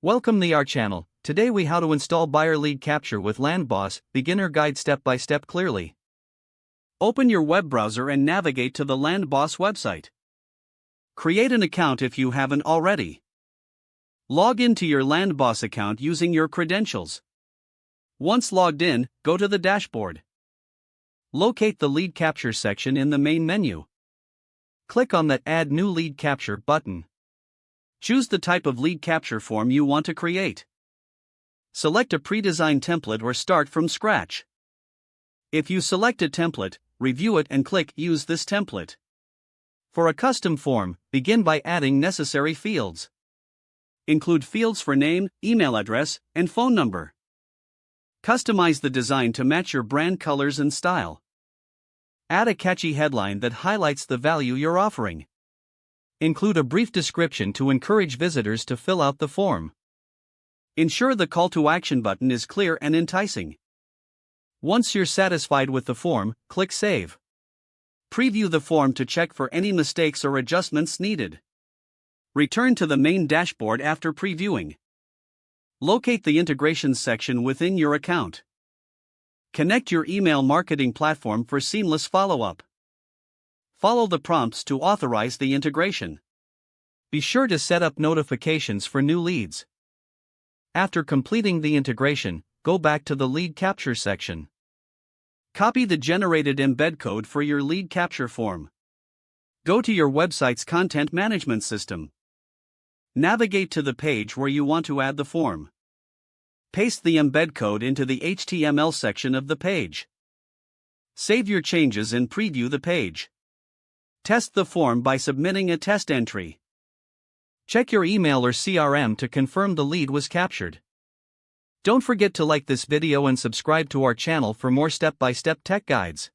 Welcome to our channel. Today we how to install buyer lead capture with LandBoss, beginner guide step by step clearly. Open your web browser and navigate to the LandBoss website. Create an account if you haven't already. Log into your LandBoss account using your credentials. Once logged in, go to the dashboard. Locate the lead capture section in the main menu. Click on that Add New Lead Capture button. Choose the type of lead capture form you want to create. Select a pre-designed template or start from scratch. If you select a template, review it and click Use this template. For a custom form, begin by adding necessary fields. Include fields for name, email address, and phone number. Customize the design to match your brand colors and style. Add a catchy headline that highlights the value you're offering. Include a brief description to encourage visitors to fill out the form. Ensure the call to action button is clear and enticing. Once you're satisfied with the form, click Save. Preview the form to check for any mistakes or adjustments needed. Return to the main dashboard after previewing. Locate the integrations section within your account. Connect your email marketing platform for seamless follow-up. Follow the prompts to authorize the integration. Be sure to set up notifications for new leads. After completing the integration, go back to the lead capture section. Copy the generated embed code for your lead capture form. Go to your website's content management system. Navigate to the page where you want to add the form. Paste the embed code into the HTML section of the page. Save your changes and preview the page. Test the form by submitting a test entry. Check your email or CRM to confirm the lead was captured. Don't forget to like this video and subscribe to our channel for more step-by-step tech guides.